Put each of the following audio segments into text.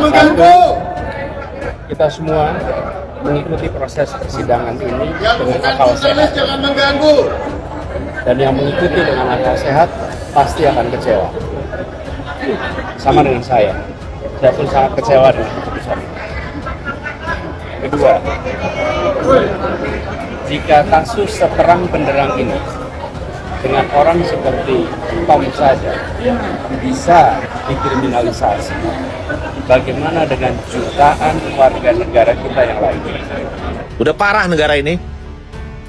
mengganggu. Kita semua mengikuti proses persidangan ini dengan akal sehat. Jangan mengganggu. Dan yang mengikuti dengan akal sehat pasti akan kecewa. Sama dengan saya. Saya pun sangat kecewa dengan keputusan ini. Kedua, jika kasus seterang benderang ini dengan orang seperti Tom saja bisa dikriminalisasi, bagaimana dengan jutaan warga negara kita yang lain? Udah parah negara ini.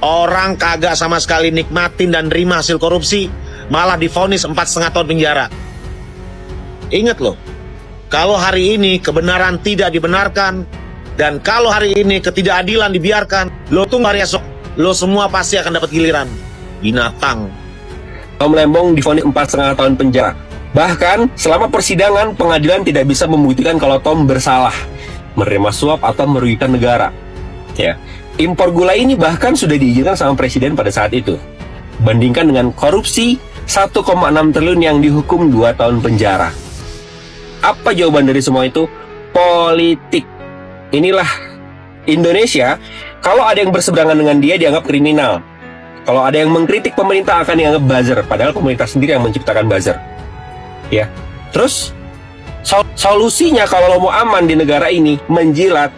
Orang kagak sama sekali nikmatin dan nerima hasil korupsi, malah divonis 4,5 tahun penjara. Ingat loh, kalau hari ini kebenaran tidak dibenarkan, dan kalau hari ini ketidakadilan dibiarkan, lo tunggu hari esok, lo semua pasti akan dapat giliran. Binatang. Tom Lembong divonis 4,5 tahun penjara. Bahkan selama persidangan pengadilan tidak bisa membuktikan kalau Tom bersalah menerima suap atau merugikan negara. Ya, impor gula ini bahkan sudah diizinkan sama presiden pada saat itu. Bandingkan dengan korupsi 1,6 triliun yang dihukum 2 tahun penjara. Apa jawaban dari semua itu? Politik. Inilah Indonesia. Kalau ada yang berseberangan dengan dia dianggap kriminal. Kalau ada yang mengkritik pemerintah akan dianggap buzzer, padahal pemerintah sendiri yang menciptakan buzzer. Ya. Terus solusinya kalau lo mau aman di negara ini, menjilat,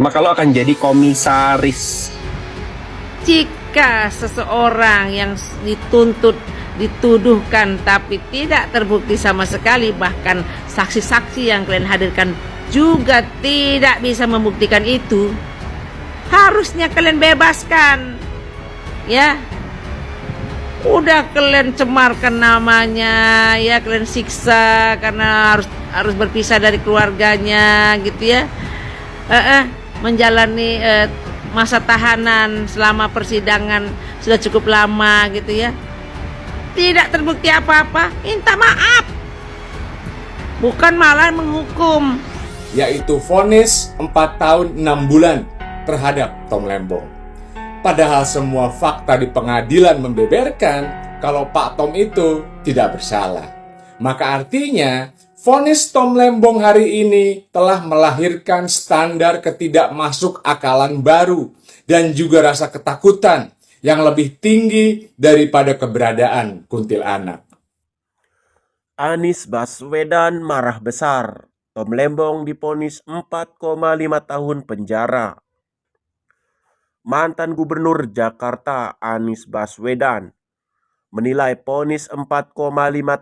maka lo akan jadi komisaris. Jika seseorang yang dituduhkan tapi tidak terbukti sama sekali, bahkan saksi-saksi yang kalian hadirkan juga tidak bisa membuktikan itu, harusnya kalian bebaskan. Ya, udah kalian cemarkan namanya, ya kalian siksa karena harus berpisah dari keluarganya gitu ya, menjalani masa tahanan selama persidangan sudah cukup lama gitu ya, tidak terbukti apa-apa, minta maaf, bukan malah menghukum, Yaitu vonis 4 tahun 6 bulan terhadap Tom Lembong. Padahal semua fakta di pengadilan membeberkan kalau Pak Tom itu tidak bersalah. Maka artinya, vonis Tom Lembong hari ini telah melahirkan standar ketidakmasuk akalan baru dan juga rasa ketakutan yang lebih tinggi daripada keberadaan kuntilanak. Anies Baswedan marah besar. Tom Lembong divonis 4,5 tahun penjara. Mantan Gubernur Jakarta Anies Baswedan menilai vonis 4,5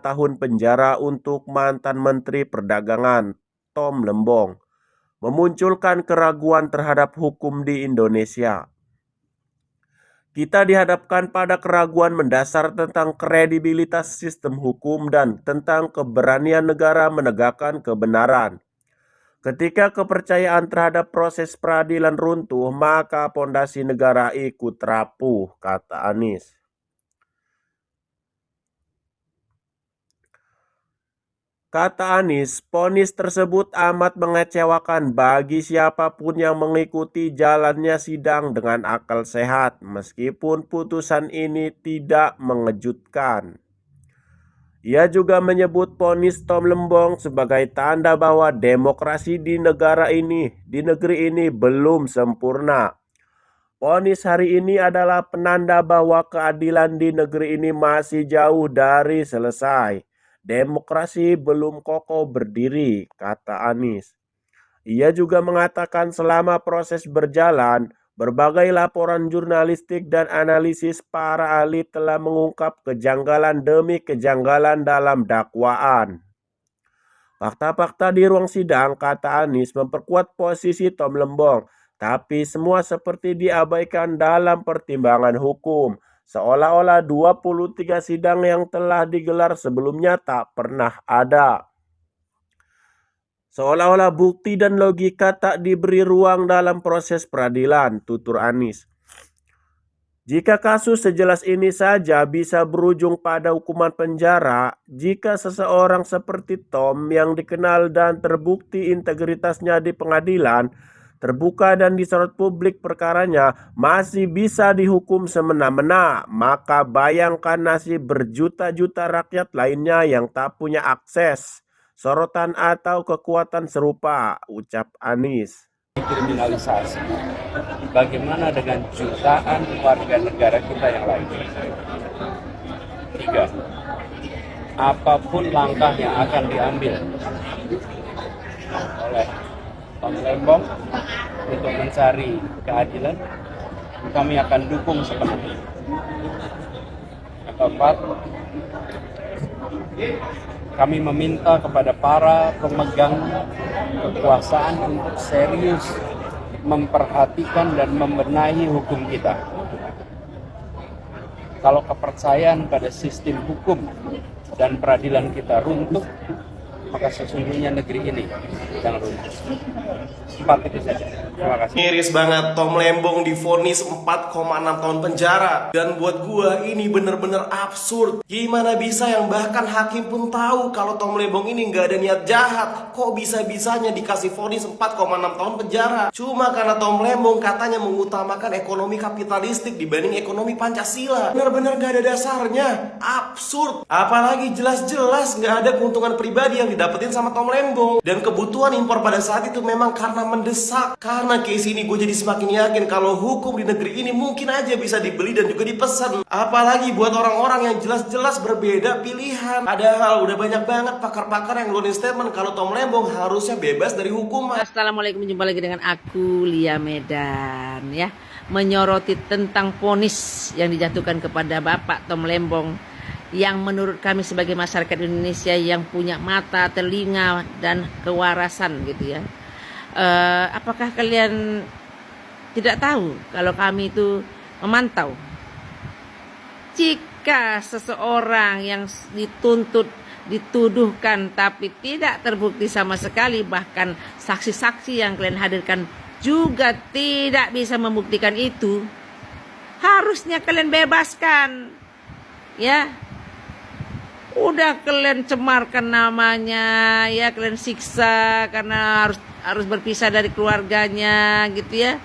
tahun penjara untuk mantan Menteri Perdagangan Tom Lembong memunculkan keraguan terhadap hukum di Indonesia. Kita dihadapkan pada keraguan mendasar tentang kredibilitas sistem hukum dan tentang keberanian negara menegakkan kebenaran. Ketika kepercayaan terhadap proses peradilan runtuh, maka pondasi negara ikut rapuh, kata Anies. Kata Anies, vonis tersebut amat mengecewakan bagi siapapun yang mengikuti jalannya sidang dengan akal sehat, meskipun putusan ini tidak mengejutkan. Ia juga menyebut vonis Tom Lembong sebagai tanda bahwa demokrasi di negeri ini belum sempurna. Vonis hari ini adalah penanda bahwa keadilan di negeri ini masih jauh dari selesai. Demokrasi belum kokoh berdiri, kata Anies. Ia juga mengatakan selama proses berjalan, berbagai laporan jurnalistik dan analisis para ahli telah mengungkap kejanggalan demi kejanggalan dalam dakwaan. Fakta-fakta di ruang sidang, kata Anies, memperkuat posisi Tom Lembong, tapi semua seperti diabaikan dalam pertimbangan hukum, seolah-olah 23 sidang yang telah digelar sebelumnya tak pernah ada. Seolah-olah bukti dan logika tak diberi ruang dalam proses peradilan, tutur Anies. Jika kasus sejelas ini saja bisa berujung pada hukuman penjara, jika seseorang seperti Tom yang dikenal dan terbukti integritasnya di pengadilan, terbuka dan disorot publik perkaranya, masih bisa dihukum semena-mena, maka bayangkan nasib berjuta-juta rakyat lainnya yang tak punya akses sorotan atau kekuatan serupa, ucap Anies. Kriminalisasi. Bagaimana dengan jutaan warga negara kita yang lain? 3. Apapun langkah yang akan diambil oleh Tom Lembong untuk mencari keadilan, kami akan dukung sepenuhnya. Yang keempat, kami meminta kepada para pemegang kekuasaan untuk serius memperhatikan dan membenahi hukum kita. Kalau kepercayaan pada sistem hukum dan peradilan kita runtuh, maka sesungguhnya negeri ini jangan runtuh. 4 itu saja. Terima kasih. Miris banget, Tom Lembong divonis 4,6 tahun penjara. Dan buat gua ini bener-bener absurd. Gimana bisa yang bahkan hakim pun tahu kalau Tom Lembong ini nggak ada niat jahat, kok bisa-bisanya dikasih vonis 4,6 tahun penjara? Cuma karena Tom Lembong katanya mengutamakan ekonomi kapitalistik dibanding ekonomi Pancasila. Bener-bener nggak ada dasarnya, absurd. Apalagi jelas-jelas nggak ada keuntungan pribadi yang didapetin sama Tom Lembong. Dan kebutuhan impor pada saat itu memang karena mendesak. Karena case ini gue jadi semakin yakin kalau hukum di negeri ini mungkin aja bisa dibeli dan juga dipesan. Apalagi buat orang-orang yang jelas-jelas berbeda pilihan. Padahal udah banyak banget pakar-pakar yang ngeluarin statement kalau Tom Lembong harusnya bebas dari hukuman. Assalamualaikum, jumpa lagi dengan aku Lia Medan ya, menyoroti tentang vonis yang dijatuhkan kepada Bapak Tom Lembong yang menurut kami sebagai masyarakat Indonesia yang punya mata, telinga dan kewarasan gitu ya. Apakah kalian tidak tahu kalau kami itu memantau jika seseorang yang dituduhkan tapi tidak terbukti sama sekali, bahkan saksi-saksi yang kalian hadirkan juga tidak bisa membuktikan itu, harusnya kalian bebaskan ya. Udah kalian cemarkan namanya ya, kalian siksa karena harus berpisah dari keluarganya gitu ya,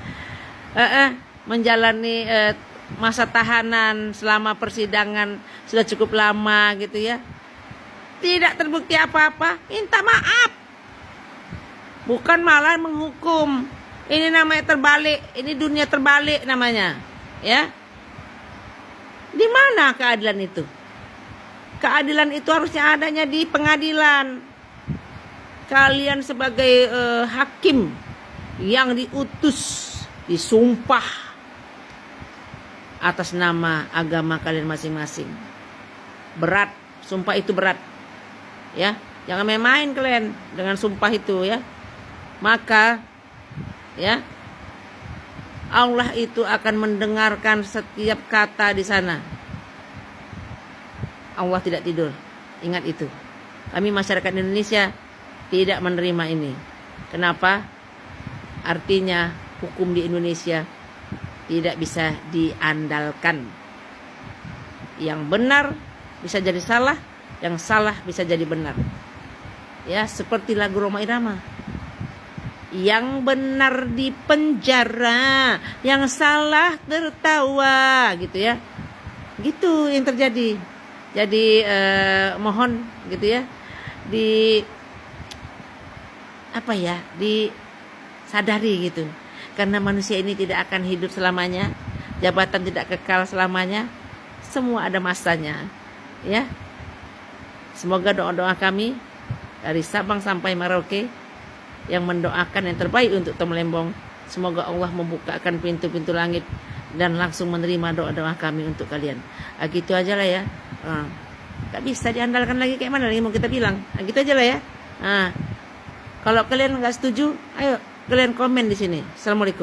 menjalani masa tahanan selama persidangan sudah cukup lama gitu ya, tidak terbukti apa-apa, minta maaf, bukan malah menghukum. Ini namanya terbalik, ini dunia terbalik namanya ya. Di mana keadilan itu? Keadilan itu harusnya adanya di pengadilan. Kalian sebagai hakim yang diutus, disumpah atas nama agama kalian masing-masing. Berat, sumpah itu berat. Ya, jangan main-main kalian dengan sumpah itu ya. Maka ya, Allah itu akan mendengarkan setiap kata di sana. Allah tidak tidur. Ingat itu. Kami masyarakat Indonesia tidak menerima ini. Kenapa? Artinya hukum di Indonesia tidak bisa diandalkan. Yang benar bisa jadi salah, yang salah bisa jadi benar. Ya, seperti lagu Rhoma Irama. Yang benar di penjara, yang salah tertawa, gitu ya. Gitu yang terjadi. Jadi mohon gitu ya, disadari gitu. Karena manusia ini tidak akan hidup selamanya, jabatan tidak kekal selamanya, semua ada masanya. Ya, semoga doa-doa kami dari Sabang sampai Merauke yang mendoakan yang terbaik untuk Tom Lembong, semoga Allah membukakan pintu-pintu langit dan langsung menerima doa-doa kami untuk kalian. Gitu aja lah ya. Gak bisa diandalkan lagi, kayak mana lagi mau kita bilang. Gitu aja lah ya. Kalau kalian nggak setuju, ayo kalian komen di sini. Assalamualaikum.